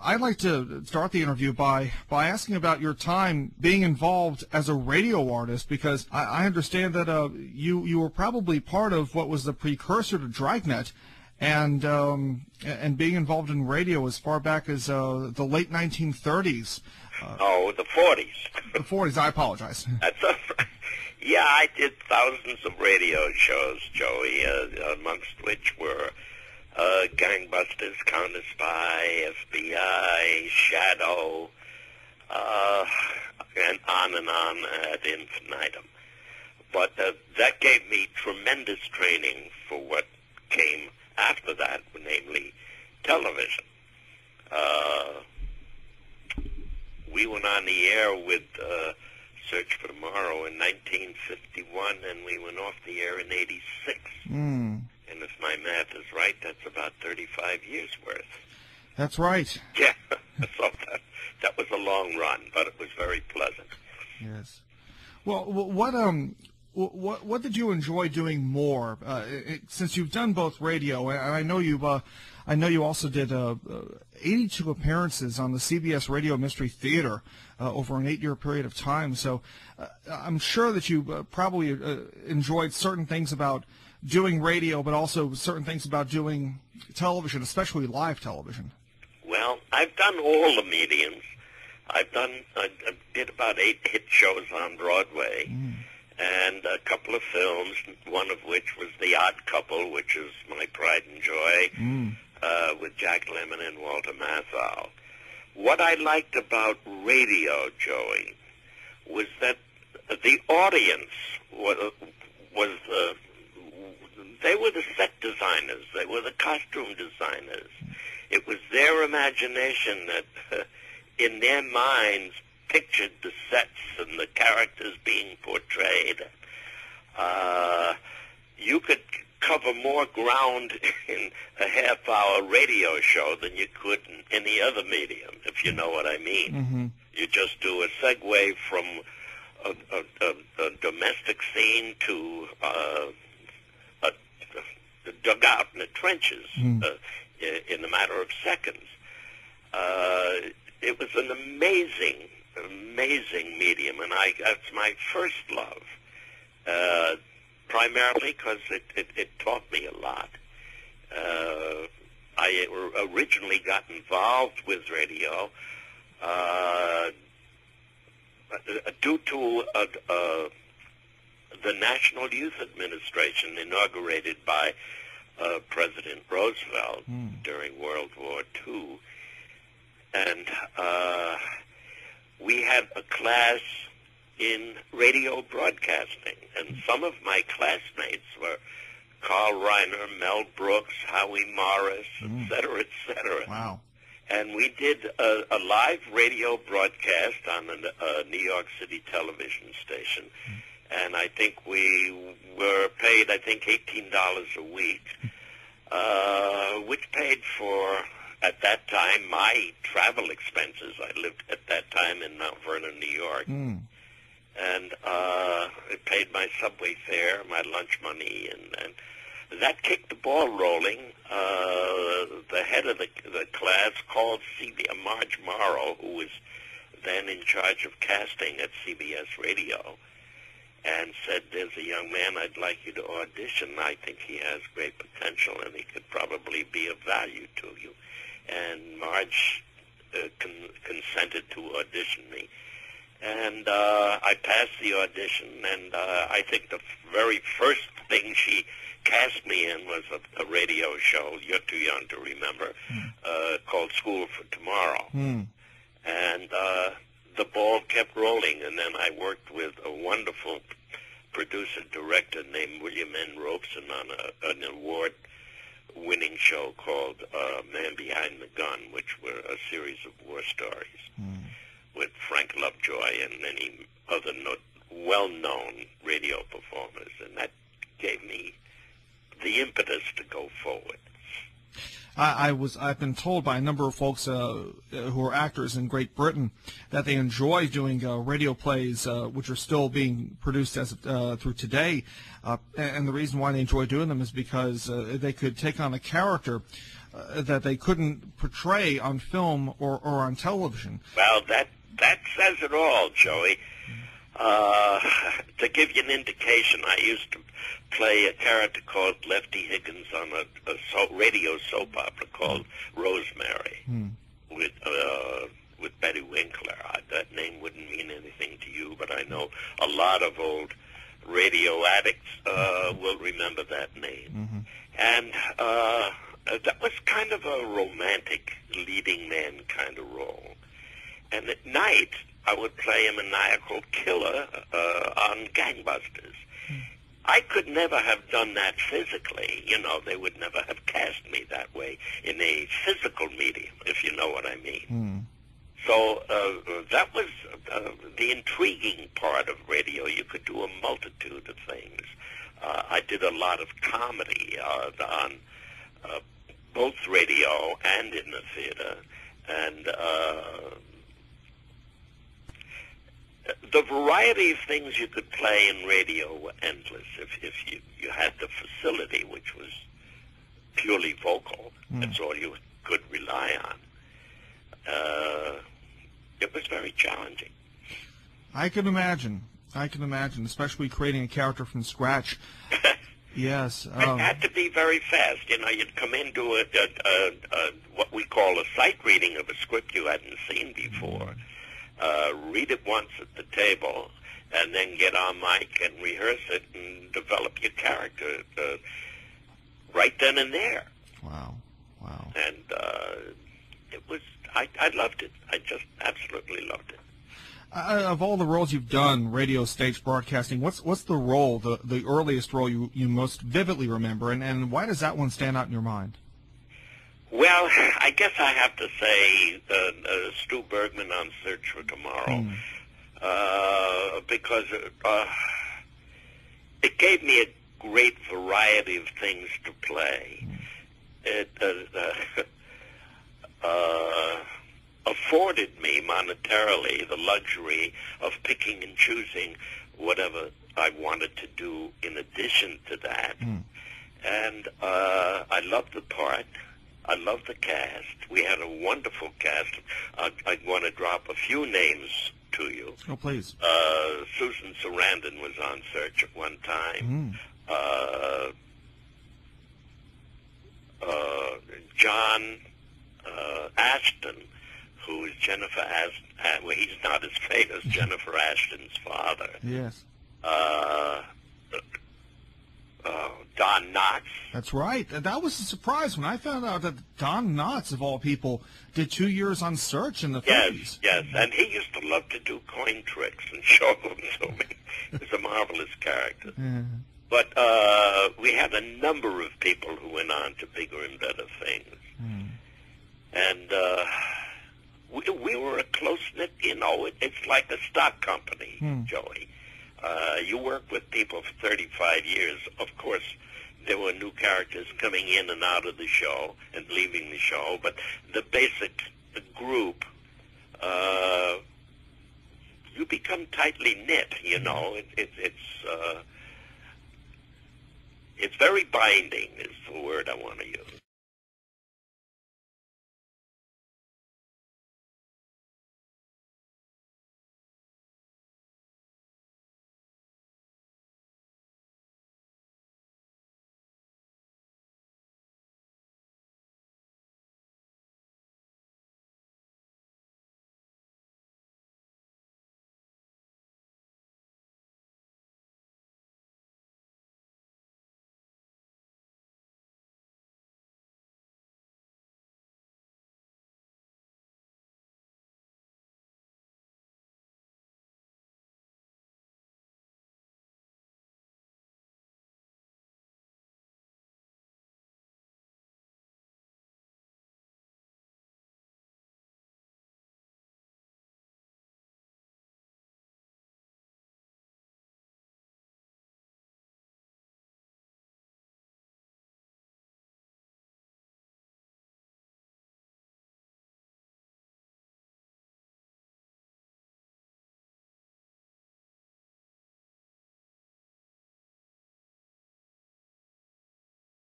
I'd like to start the interview by asking about your time being involved as a radio artist, because I understand that you were probably part of what was the precursor to Dragnet, and being involved in radio as far back as the late 1930s. The 40s. The 40s, I apologize. That's all right. Yeah, I did thousands of radio shows, Joey, amongst which were Gangbusters, Counter-Spy, FBI, Shadow, and on ad infinitum. But that gave me tremendous training for what came after that, namely television. We went on the air with Search for Tomorrow in 1951, and we went off the air in 86. And if my math is right, that's about 35 years worth. That's right. Yeah, so that was a long run, but it was very pleasant. Yes. Well, what did you enjoy doing more? Since you've done both radio, and I know you also did 82 appearances on the CBS Radio Mystery Theater over an 8-year period of time. So I'm sure that you probably enjoyed certain things about doing radio, but also certain things about doing television, especially live television. Well, I've done all the mediums. I did about 8 hit shows on Broadway. And a couple of films, one of which was The Odd Couple, which is my pride and joy, with Jack Lemmon and Walter Matthau. What I liked about radio, Joey, was that the audience they were the set designers, they were the costume designers. It was their imagination that, in their minds, pictured the sets and the characters being portrayed. You could cover more ground in a half-hour radio show than you could in any other medium, if you know what I mean. You just do a segue from a domestic scene to a dugout in the trenches in a matter of seconds. It was an amazing medium, and that's my first love, primarily because it taught me a lot. I originally got involved with radio due to the National Youth Administration inaugurated by President Roosevelt during World War II. And we had a class in radio broadcasting, and some of my classmates were Carl Reiner, Mel Brooks, Howie Morris, et cetera. Wow. And we did a live radio broadcast on a New York City television station, and I think we were paid, $18 a week, which paid for, at that time, my travel expenses. I lived at that time in Mount Vernon, New York. And it paid my subway fare, my lunch money, and that kicked the ball rolling. The head of the class called Marge Morrow, who was then in charge of casting at CBS Radio, and said, "There's a young man I'd like you to audition. I think he has great potential, and he could probably be of value to you." And Marge consented to audition me. And I passed the audition, and I think the very first thing she cast me in was a radio show, you're too young to remember, called School for Tomorrow. And the ball kept rolling, and then I worked with a wonderful producer-director named William N. Robeson on an award-winning show called Man Behind the Gun, which were a series of war stories with Frank Lovejoy and many other well-known radio performers, and that gave me the impetus to go forward. I've been told by a number of folks who are actors in Great Britain that they enjoy doing radio plays, which are still being produced as through today. And the reason why they enjoy doing them is because they could take on a character that they couldn't portray on film or on television. Well, that says it all, Joey. To give you an indication, I used to play a character called Lefty Higgins on a radio soap opera called Rosemary with Betty Winkler. That name wouldn't mean anything to you, but I know a lot of old radio addicts will remember that name. And that was kind of a romantic leading man kind of role. And at night, I would play a maniacal killer on Gangbusters. I could never have done that physically. You know, they would never have cast me that way in a physical medium, if you know what I mean. So that was the intriguing part of radio. You could do a multitude of things. I did a lot of comedy on both radio and in the theater. And the variety of things you could play in radio were endless if you had the facility, which was purely vocal. That's all you could rely on. It was very challenging. I can imagine, especially creating a character from scratch. Yes. It had to be very fast. You know, you'd come into what we call a sight reading of a script you hadn't seen before. Read it once at the table, and then get on mic and rehearse it and develop your character right then and there. Wow. And it was, I loved it. I just absolutely loved it. Of all the roles you've done, radio, stage, broadcasting, what's the role, the earliest role you most vividly remember, and why does that one stand out in your mind? Well, I guess I have to say Stu Bergman on Search for Tomorrow, because it gave me a great variety of things to play. It afforded me monetarily the luxury of picking and choosing whatever I wanted to do in addition to that. And I loved the part. I loved the cast. We had a wonderful cast. I want to drop a few names to you. Oh, please. Susan Sarandon was on Search at one time. John Ashton, who is Jennifer Ashton. Well, he's not as famous. Jennifer Ashton's father. Yes. Don Knotts. That's right. That was a surprise when I found out that Don Knotts, of all people, did 2 years on Search in the 50s. Yes, and he used to love to do coin tricks and show them to me. He was a marvelous character. But we had a number of people who went on to bigger and better things. And we were a close-knit, you know, it's like a stock company, Joey. You work with people for 35 years. Of course, there were new characters coming in and out of the show and leaving the show, but the basic group, you become tightly knit, you know. It's very binding is the word I want to use.